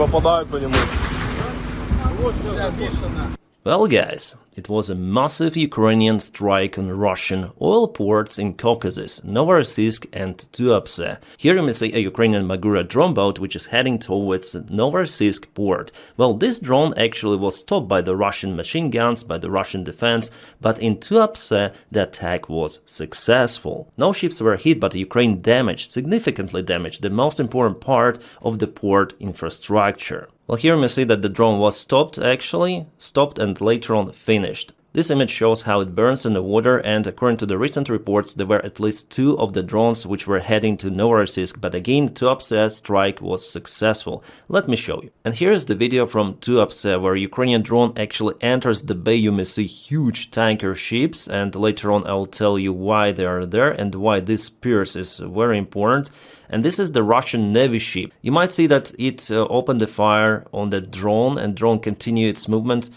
попадают по нему. Well, guys, it was a massive Ukrainian strike on Russian oil ports in Caucasus, Novorossiysk and Tuapse. Here you may see a Ukrainian Magura drone boat which is heading towards Novorossiysk port. Well, this drone actually was stopped by the Russian machine guns, by the Russian defense, but in Tuapse the attack was successful. No ships were hit, but Ukraine significantly damaged the most important part of the port infrastructure. Well, here you may see that the drone was stopped and later on finished. This image shows how it burns in the water, and according to the recent reports, there were at least 2 of the drones which were heading to Novorossiysk, but again, Tuapse strike was successful. Let me show you. And here is the video from Tuapse, where Ukrainian drone actually enters the bay. You may see huge tanker ships, and later on I will tell you why they are there and why this pier is very important. And this is the Russian Navy ship. You might see that it opened the fire on the drone, and drone continued its movement.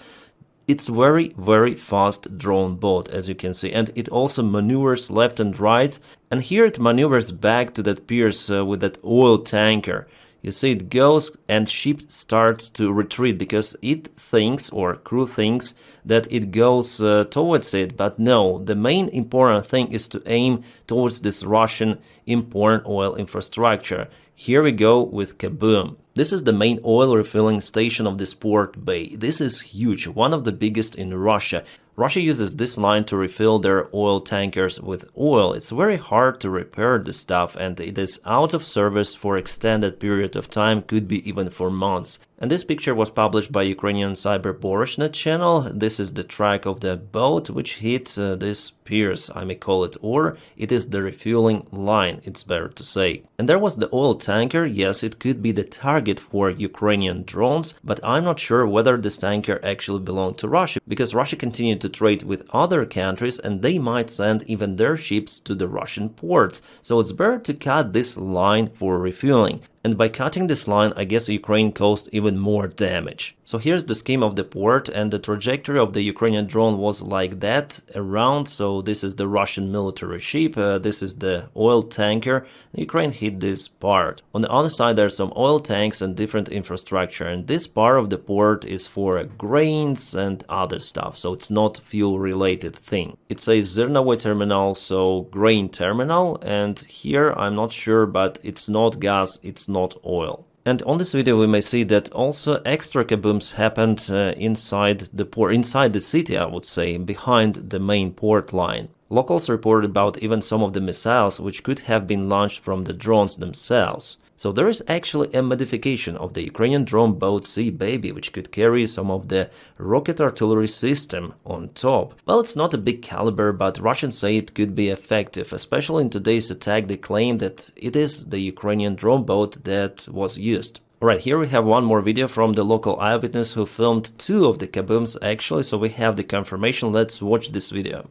It's very fast drone boat, as you can see, and it also maneuvers left and right, and here it maneuvers back to that pier with that oil tanker. You see, it goes and ship starts to retreat because it thinks, or crew thinks, that it goes towards it, but no, the main important thing is to aim towards this Russian important oil infrastructure. Here we go with kaboom. This is the main oil refilling station of this port bay. This is huge, one of the biggest in Russia. Russia uses this line to refill their oil tankers with oil. It's very hard to repair this stuff, and it is out of service for extended period of time, could be even for months. And this picture was published by Ukrainian Cyber Boroshnet channel. This is the track of the boat which hit this piers, I may call it, or it is the refueling line, it's better to say. And there was the oil tanker. Yes, it could be the target for Ukrainian drones, but I'm not sure whether this tanker actually belonged to Russia, because Russia continued to trade with other countries and they might send even their ships to the Russian ports. So it's better to cut this line for refueling. And by cutting this line, I guess Ukraine caused even more damage. So here's the scheme of the port, and the trajectory of the Ukrainian drone was like that, around. So this is the Russian military ship, this is the oil tanker. Ukraine hit this part. On the other side, there's some oil tanks and different infrastructure, and this part of the port is for grains and other stuff, so it's not fuel-related thing. It says Zernovoy terminal, so grain terminal, and here I'm not sure, but it's not gas, it's not oil. And on this video we may see that also extra kabooms happened inside the port, inside the city, I would say, behind the main port line. Locals reported about even some of the missiles which could have been launched from the drones themselves. So there is actually a modification of the Ukrainian drone boat Sea Baby, which could carry some of the rocket artillery system on top. Well, it's not a big caliber, but Russians say it could be effective. Especially in today's attack, they claim that it is the Ukrainian drone boat that was used. Alright, here we have one more video from the local eyewitness who filmed 2 of the kabooms actually, so we have the confirmation. Let's watch this video.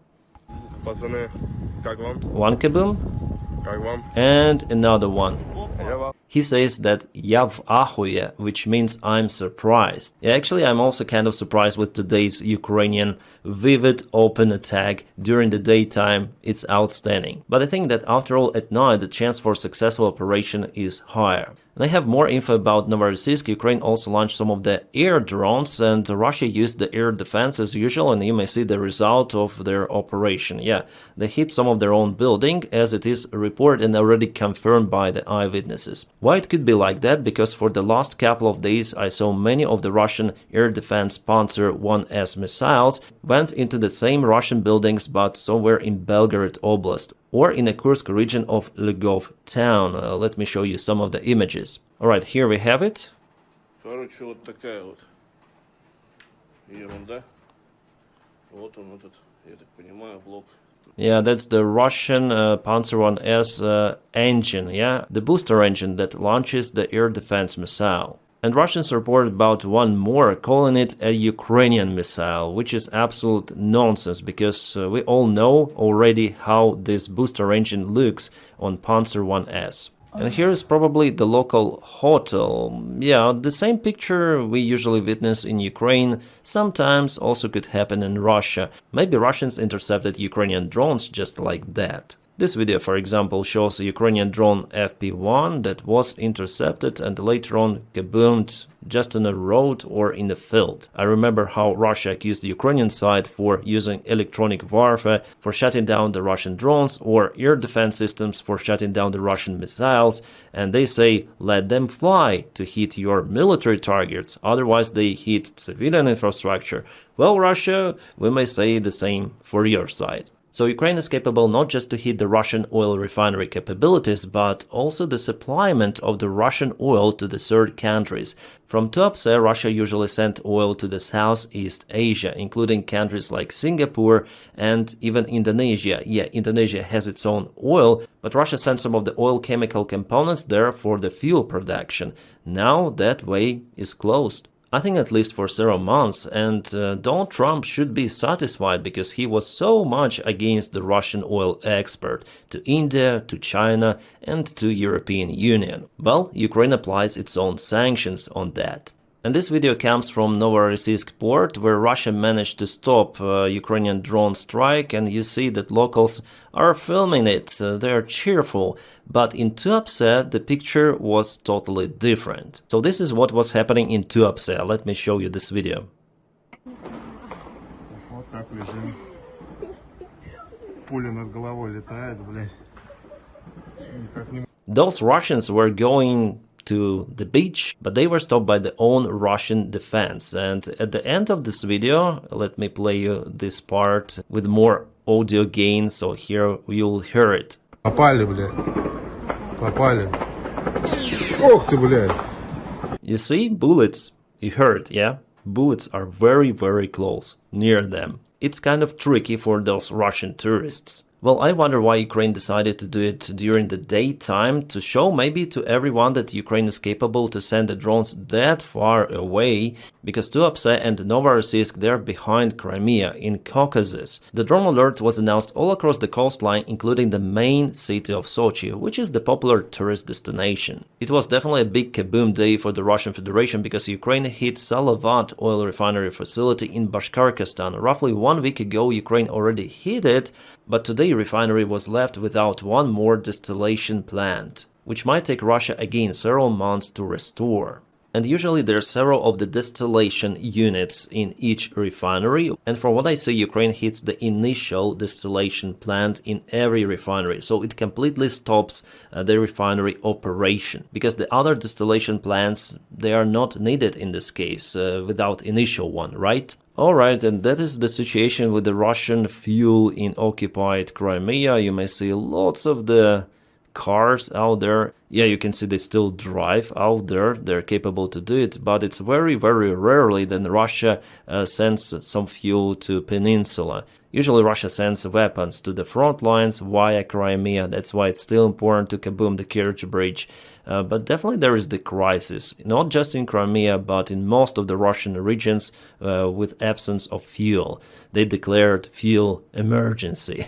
Пацаны, как вам? One kaboom Как вам? and another one. Я вам. He says that "Я в ахуе," which means I'm surprised. Actually, I'm also kind of surprised with today's Ukrainian vivid open attack during the daytime. It's outstanding. But I think that after all, at night, the chance for successful operation is higher. And I have more info about Novorossiysk. Ukraine also launched some of the air drones, and Russia used the air defense as usual, and you may see the result of their operation. Yeah, they hit some of their own building, as it is reported and already confirmed by the eyewitnesses. Why it could be like that? Because for the last couple of days I saw many of the Russian air defense Panzer 1S missiles went into the same Russian buildings, but somewhere in Belgorod Oblast, or in the Kursk region of Lugov town. Let me show you some of the images. Alright, here we have it. Короче, вот такая вот ерунда. Вот он этот, я так понимаю, блок. Yeah, that's the Russian Panzer 1S engine, yeah? The booster engine that launches the air defense missile. And Russians report about one more, calling it a Ukrainian missile, which is absolute nonsense, because we all know already how this booster engine looks on Panzer 1S. And here is probably the local hotel. Yeah, the same picture we usually witness in Ukraine sometimes also could happen in Russia. Maybe Russians intercepted Ukrainian drones just like that. This video, for example, shows a Ukrainian drone FP1 that was intercepted and later on kaboomed just on a road or in a field. I remember how Russia accused the Ukrainian side for using electronic warfare for shutting down the Russian drones or air defense systems for shutting down the Russian missiles, and they say let them fly to hit your military targets, otherwise they hit civilian infrastructure. Well, Russia, we may say the same for your side. So Ukraine is capable not just to hit the Russian oil refinery capabilities, but also the supplyment of the Russian oil to the third countries. From Tuapse, Russia usually sent oil to the Southeast Asia, including countries like Singapore and even Indonesia. Yeah, Indonesia has its own oil, but Russia sent some of the oil chemical components there for the fuel production. Now that way is closed. I think at least for several months, and Donald Trump should be satisfied because he was so much against the Russian oil export to India, to China, and to European Union. Well, Ukraine applies its own sanctions on that. And this video comes from Novorossiysk port, where Russia managed to stop Ukrainian drone strike, and you see that locals are filming it. They're cheerful. But in Tuapse, the picture was totally different. So this is what was happening in Tuapse. Let me show you this video. Вот так лежим. Пуля над головой летает, блядь. Никак не... Those Russians were going to the beach, but they were stopped by their own Russian defense. And at the end of this video, let me play you this part with more audio gain, so here you'll hear it. Попали, блядь. Попали. Ох ты, блядь. You see, bullets, you heard, yeah? Bullets are very, very close, near them. It's kind of tricky for those Russian tourists. Well, I wonder why Ukraine decided to do it during the daytime, to show maybe to everyone that Ukraine is capable to send the drones that far away, because Tuapse and Novorossiysk, they're behind Crimea, in Caucasus. The drone alert was announced all across the coastline, including the main city of Sochi, which is the popular tourist destination. It was definitely a big kaboom day for the Russian Federation, because Ukraine hit Salavat oil refinery facility in Bashkortostan. Roughly 1 week ago, Ukraine already hit it, but today refinery was left without one more distillation plant, which might take Russia again several months to restore. And usually there are several of the distillation units in each refinery, and from what I see, Ukraine hits the initial distillation plant in every refinery, so it completely stops the refinery operation, because the other distillation plants, they are not needed in this case without initial one, right? Alright, and that is the situation with the Russian fuel in occupied Crimea. You may see lots of the cars out there. Yeah, you can see they still drive out there. They're capable to do it, but it's very, very rarely that Russia sends some fuel to peninsula. Usually Russia sends weapons to the front lines via Crimea. That's why it's still important to kaboom the Kerch Bridge. But definitely there is the crisis, not just in Crimea, but in most of the Russian regions with absence of fuel. They declared fuel emergency.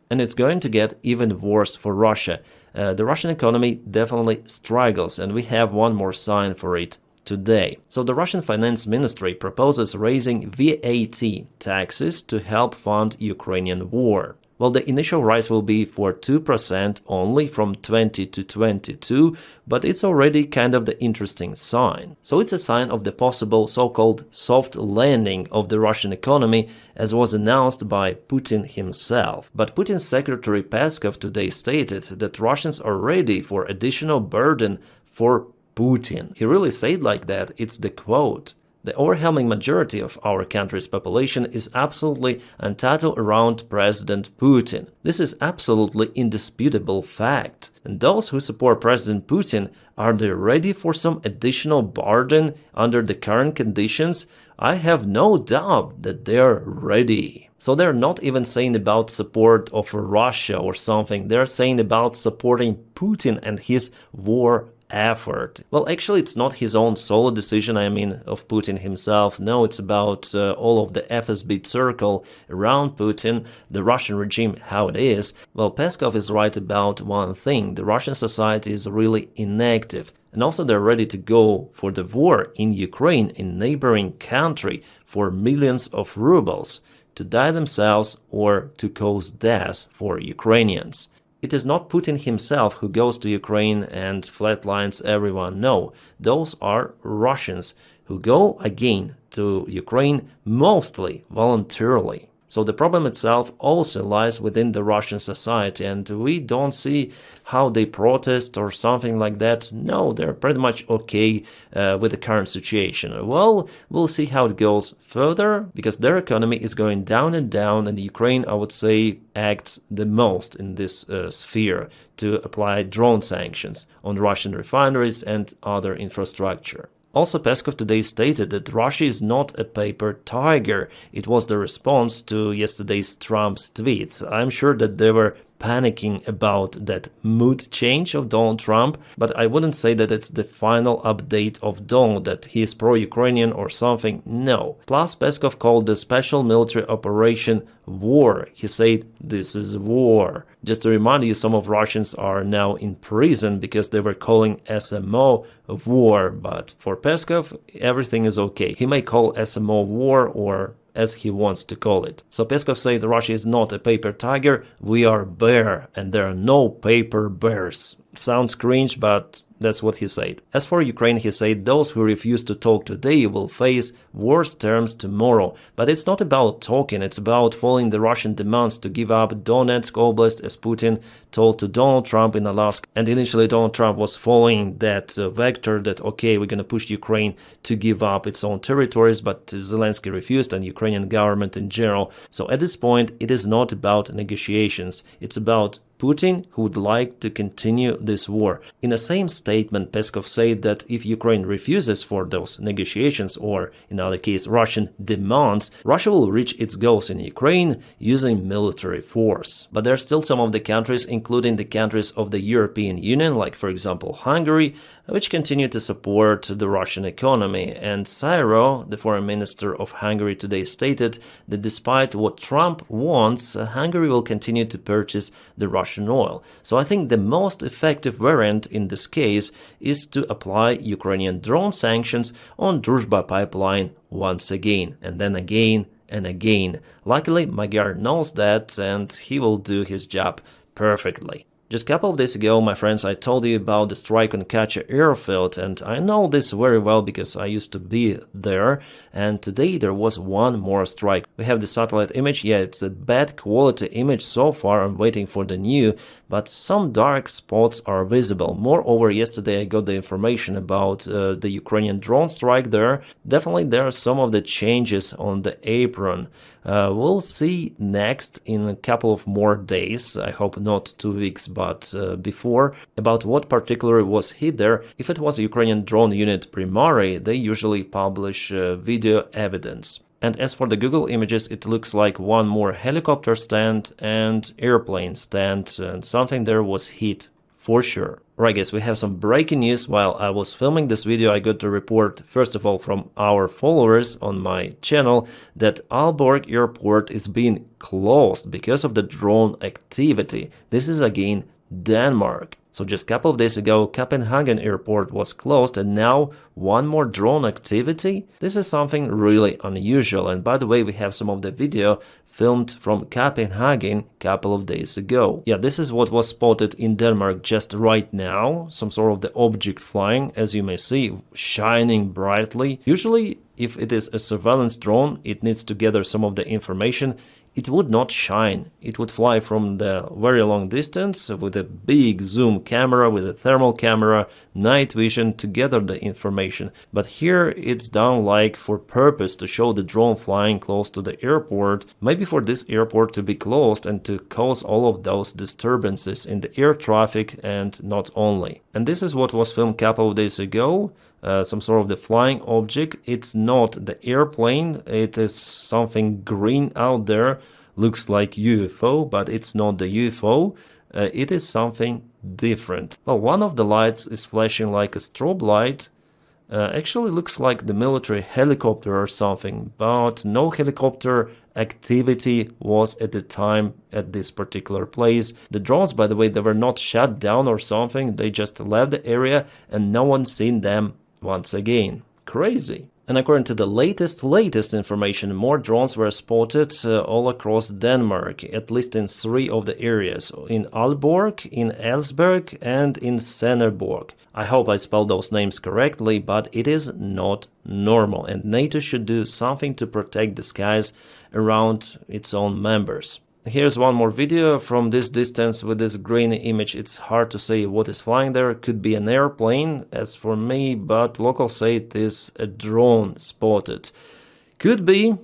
And it's going to get even worse for Russia. The Russian economy definitely struggles, and we have one more sign for it today. So the Russian Finance Ministry proposes raising VAT taxes to help fund Ukrainian war. Well, the initial rise will be for 2% only from 20 to 22, but it's already kind of the interesting sign. So it's a sign of the possible so-called soft landing of the Russian economy, as was announced by Putin himself. But Putin's secretary Peskov today stated that Russians are ready for additional burden for Putin. He really said like that, it's the quote. The overwhelming majority of our country's population is absolutely entitled around President Putin. This is absolutely indisputable fact. And those who support President Putin, are they ready for some additional burden under the current conditions? I have no doubt that they're ready. So they're not even saying about support of Russia or something. They're saying about supporting Putin and his war effort. Well, actually, it's not his own solo decision, I mean, of Putin himself. No, it's about all of the FSB circle around Putin, the Russian regime, how it is. Well, Peskov is right about one thing. The Russian society is really inactive. And also they're ready to go for the war in Ukraine, in neighboring country, for millions of rubles, to die themselves or to cause death for Ukrainians. It is not Putin himself who goes to Ukraine and flatlines everyone. No, those are Russians who go again to Ukraine mostly voluntarily. So the problem itself also lies within the Russian society, and we don't see how they protest or something like that. No, they're pretty much okay with the current situation. Well, we'll see how it goes further, because their economy is going down and down, and Ukraine, I would say, acts the most in this sphere to apply drone sanctions on Russian refineries and other infrastructure. Also, Peskov today stated that Russia is not a paper tiger. It was the response to yesterday's Trump's tweets. I'm sure that they were panicking about that mood change of Donald Trump, but I wouldn't say that it's the final update of Donald, that he is pro-Ukrainian or something. No. Plus, Peskov called the special military operation war. He said, this is war. Just to remind you, some of Russians are now in prison because they were calling SMO war, but for Peskov, everything is okay. He may call SMO war or as he wants to call it. So Peskov said Russia is not a paper tiger, we are bear, and there are no paper bears. Sounds cringe, but that's what he said. As for Ukraine, he said those who refuse to talk today will face worse terms tomorrow. But it's not about talking, it's about following the Russian demands to give up Donetsk Oblast, as Putin told to Donald Trump in Alaska. And initially Donald Trump was following that vector that, okay, we're going to push Ukraine to give up its own territories, but Zelensky refused, and Ukrainian government in general. So at this point, it is not about negotiations, it's about Putin, who would like to continue this war. In the same statement, Peskov said that if Ukraine refuses for those negotiations, or in other case Russian demands, Russia will reach its goals in Ukraine using military force. But there are still some of the countries, including the countries of the European Union, like for example Hungary, which continue to support the Russian economy. And Syro, the foreign minister of Hungary, today stated that despite what Trump wants, Hungary will continue to purchase the Russian oil. So I think the most effective variant in this case is to apply Ukrainian drone sanctions on Druzhba pipeline once again, and then again and again. Luckily, Magyar knows that, and he will do his job perfectly. Just a couple of days ago, my friends, I told you about the strike on Kacha airfield, and I know this very well because I used to be there, and today there was one more strike. We have the satellite image. Yeah, it's a bad quality image so far. I'm waiting for the new, but some dark spots are visible. Moreover, yesterday I got the information about the Ukrainian drone strike there. Definitely there are some of the changes on the apron. We'll see next in a couple of more days, I hope not 2 weeks, but before, about what particularly was hit there. If it was a Ukrainian drone unit Primary, they usually publish video evidence. And as for the Google images, it looks like one more helicopter stand and airplane stand, and something there was hit for sure. Right guys, we have some breaking news. While I was filming this video, I got a report, first of all, from our followers on my channel, that Aalborg airport is being closed because of the drone activity. This is again Denmark. So just a couple of days ago, Copenhagen airport was closed, and now one more drone activity? This is something really unusual. And by the way, we have some of the video filmed from Copenhagen a couple of days ago. Yeah, this is what was spotted in Denmark just right now. Some sort of the object flying, as you may see, shining brightly. Usually, if it is a surveillance drone, it needs to gather some of the information. It would not shine. It would fly from the very long distance with a big zoom camera, with a thermal camera, night vision to gather the information. But here it's done like for purpose, to show the drone flying close to the airport, maybe for this airport to be closed and to cause all of those disturbances in the air traffic, and not only. And this is what was filmed a couple of days ago. Some sort of the flying object. It's not the airplane, it is something green out there, looks like UFO, but it's not the UFO. It is something different. Well, one of the lights is flashing like a strobe light. Actually looks like the military helicopter or something, but no helicopter activity was at the time at this particular place. The drones, by the way, they were not shut down or something, they just left the area and no one seen them once again. Crazy. And according to the latest information, more drones were spotted all across Denmark, at least in 3 of the areas, in Aalborg, in Elsberg, and in Sennerborg. I hope I spelled those names correctly, but it is not normal, and NATO should do something to protect the skies around its own members. Here's one more video from this distance with this green image. It's hard to say what is flying there. Could be an airplane, as for me, but locals say it is a drone spotted. Could be.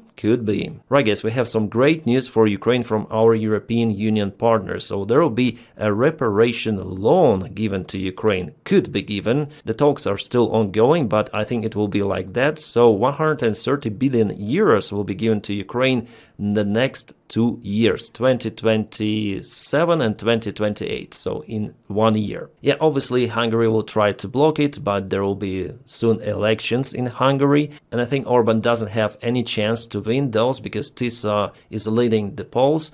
Right, guys, we have some great news for Ukraine from our European Union partners. So there will be a reparation loan given to Ukraine. Could be given. The talks are still ongoing, but I think it will be like that. So 130 billion euros will be given to Ukraine in the next 2 years, 2027 and 2028, so in 1 year. Yeah, obviously Hungary will try to block it, but there will be soon elections in Hungary, and I think Orban doesn't have any chance to win those because TISA is leading the polls.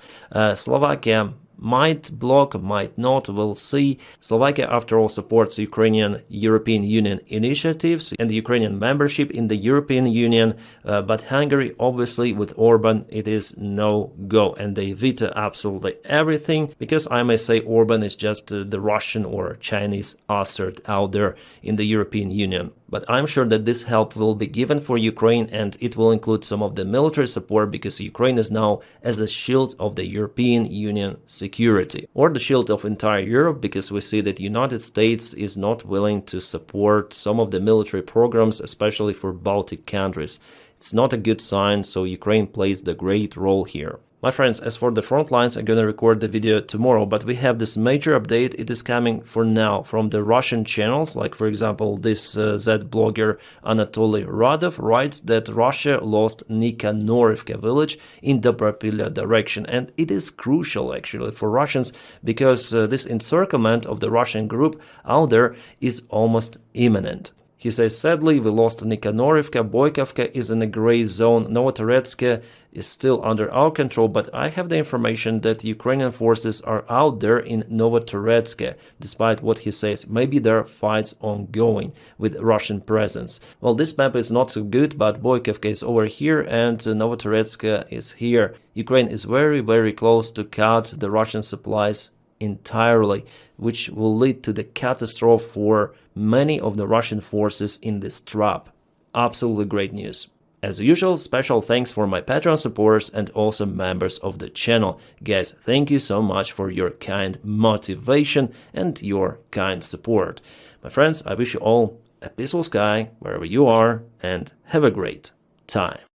Slovakia might block, might not, we'll see. Slovakia, after all, supports Ukrainian European Union initiatives and Ukrainian membership in the European Union, but Hungary, obviously, with Orban, it is no-go, and they veto absolutely everything, because I may say Orban is just the Russian or Chinese Assad out there in the European Union. But I'm sure that this help will be given for Ukraine, and it will include some of the military support, because Ukraine is now as a shield of the European Union security, or the shield of entire Europe, because we see that the United States is not willing to support some of the military programs, especially for Baltic countries. It's not a good sign, so Ukraine plays the great role here. My friends, as for the front lines, I'm gonna record the video tomorrow, but we have this major update. It is coming for now from the Russian channels, like for example this Z blogger Anatoly Radov writes that Russia lost Nikhanorivka village in Dobropilya direction, and it is crucial actually for Russians, because this encirclement of the Russian group out there is almost imminent. He says, sadly, we lost Nikhanorivka, Boykovka is in a gray zone, Novotoretsk is still under our control, but I have the information that Ukrainian forces are out there in Novotoretsk, despite what he says. Maybe there are fights ongoing with Russian presence. Well, this map is not so good, but Boykovka is over here and Novotoretsk is here. Ukraine is very, very close to cut the Russian supplies entirely, which will lead to the catastrophe for many of the Russian forces in this trap. Absolutely great news. As usual, special thanks for my Patreon supporters and also members of the channel. Guys, thank you so much for your kind motivation and your kind support. My friends, I wish you all a peaceful sky wherever you are, and have a great time.